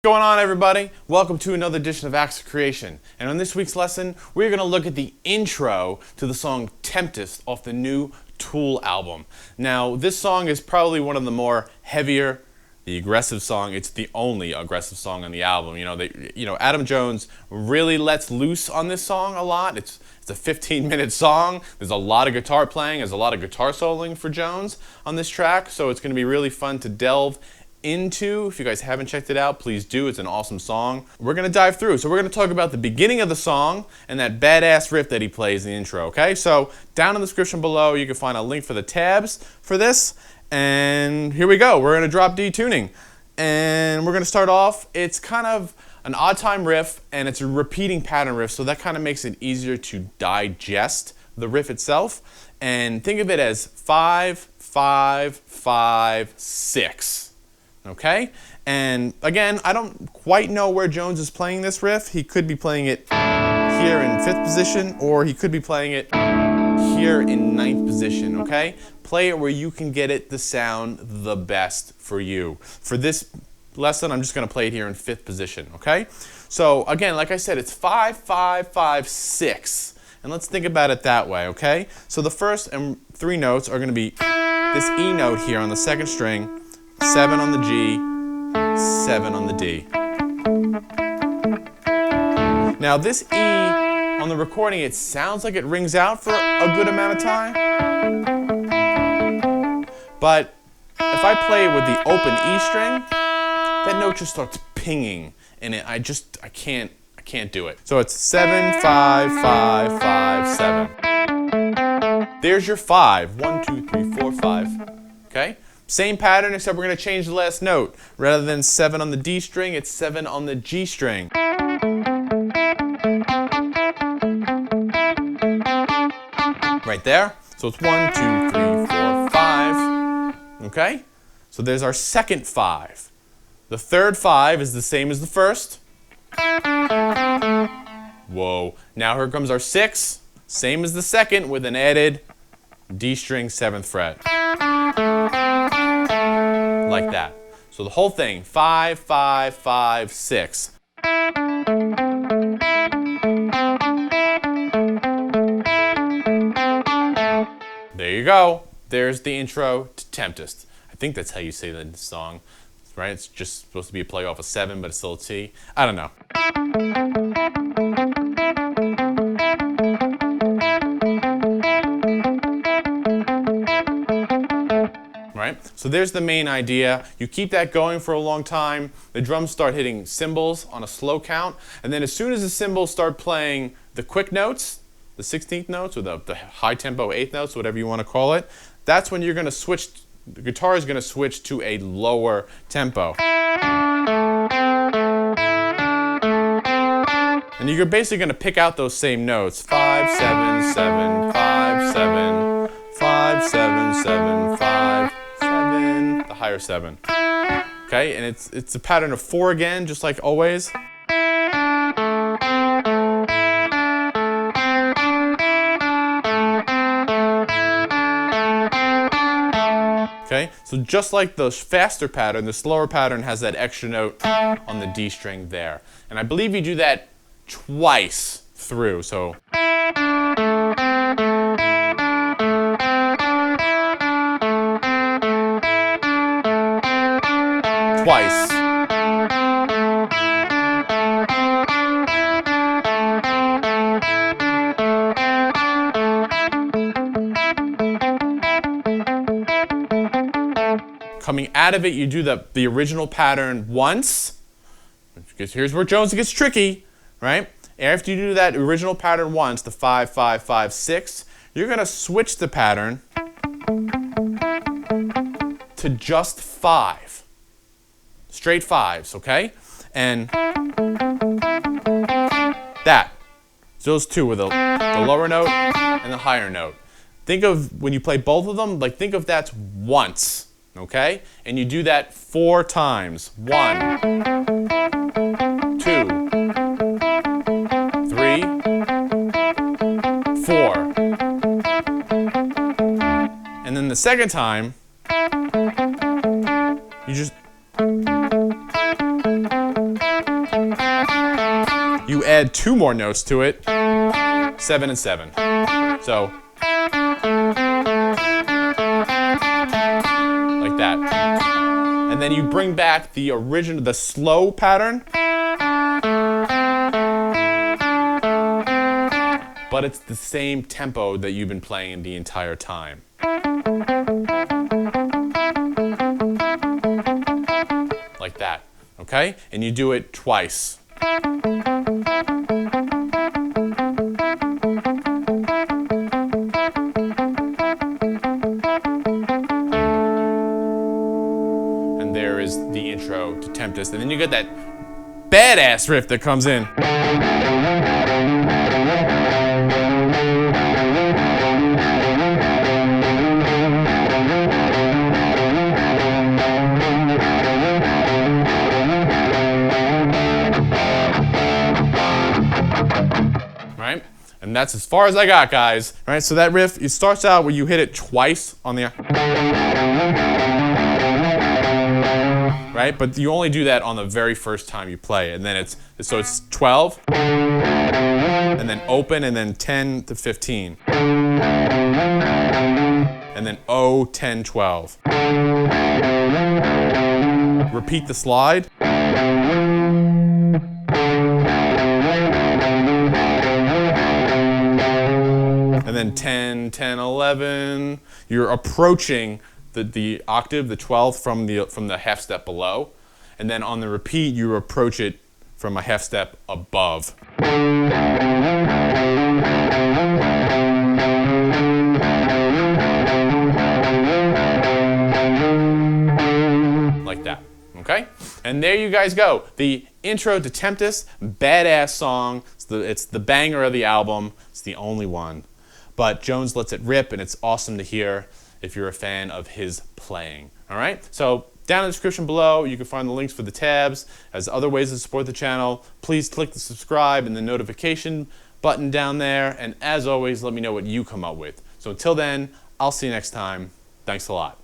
What's going on, everybody? Welcome to another edition of Acts of Creation. And on this week's lesson, we're going to look at the intro to the song Tempest off the new Tool album. Now, this song is probably one of the more heavier, the aggressive song. It's the only aggressive song on the album. Adam Jones really lets loose on this song a lot. It's a 15-minute song. There's a lot of guitar playing. There's a lot of guitar soloing for Jones on this track. So it's going to be really fun to delve into. If you guys haven't checked it out, please do. It's an awesome song. We're going to dive through. So we're going to talk about the beginning of the song and that badass riff that he plays in the intro, okay? So down in the description below, you can find a link for the tabs for this. And here we go. We're going to drop D tuning. And we're going to start off. It's kind of an odd time riff, and it's a repeating pattern riff, so that kind of makes it easier to digest the riff itself. And think of it as 5, 5, 5, 6. Okay? And again, I don't quite know where Jones is playing this riff. He could be playing it here in 5th position, or he could be playing it here in 9th position, okay? Play it where you can get it to sound the best for you. For this lesson, I'm just going to play it here in 5th position, okay? So again, like I said, it's 5, 5, 5, 6. And let's think about it that way, okay? So the first 3 notes are going to be this E note here on the 2nd string, 7 on the G, 7 on the D. Now this E on the recording, it sounds like it rings out for a good amount of time. But if I play it with the open E string, that note just starts pinging, and I can't do it. So it's 7, 5, 5, 5, 7. There's your 5. 1, 2, 3, 4, 5. Okay? Same pattern, except we're going to change the last note. Rather than 7 on the D string, it's 7 on the G string. Right there. So it's 1, 2, 3, 4, 5. Okay? So there's our second 5. The third 5 is the same as the first. Whoa. Now here comes our 6. Same as the second with an added D string 7th fret. Like that. So the whole thing, 5, 5, 5, 6. There you go. There's the intro to Tempest. I think that's how you say the song, right? It's just supposed to be a play off a 7, but it's still a T. I don't know. Right? So there's the main idea. You keep that going for a long time. The drums start hitting cymbals on a slow count. And then as soon as the cymbals start playing the quick notes, the 16th notes or the high tempo 8th notes, whatever you want to call it, that's when you're going to switch, the guitar is going to switch to a lower tempo. And you're basically going to pick out those same notes. 5, 7, 7, 5, 7, 5, 7, 7, 5, 7, the higher 7. Okay, and it's a pattern of 4 again, just like always. Okay, so just like the faster pattern, the slower pattern has that extra note on the D string there. And I believe you do that twice through, so. Twice. Coming out of it, you do the original pattern once. Because here's where Jones gets tricky, right? After you do that original pattern once, the 5, 5, 5, 6, you're going to switch the pattern to just 5. Straight 5s, okay? And that. Those two with the lower note and the higher note. Think of, when you play both of them, like think of that once, okay? And you do that 4 times. 1, 2, 3, 4. And then the second time, you just add 2 more notes to it, 7 and 7. So, like that. And then you bring back the original, the slow pattern, but it's the same tempo that you've been playing the entire time. Like that, okay? And you do it twice. And there is the intro to Tempest. And then you get that badass riff that comes in. Right? And that's as far as I got, guys. Right? So that riff, it starts out where you hit it twice on the... Right? But you only do that on the very first time you play it. And then it's 12, and then open, and then 10 to 15. And then O, 10, 12. Repeat the slide. And then 10, 10, 11. You're approaching the octave, the 12th, from the half step below. And then on the repeat, you approach it from a half step above. Like that, okay? And there you guys go. The intro to Tempest, badass song. It's the banger of the album. It's the only one. But Jones lets it rip, and it's awesome to hear if you're a fan of his playing. All right? So down in the description below, you can find the links for the tabs, as other ways to support the channel. Please click the subscribe and the notification button down there. And as always, let me know what you come up with. So until then, I'll see you next time. Thanks a lot.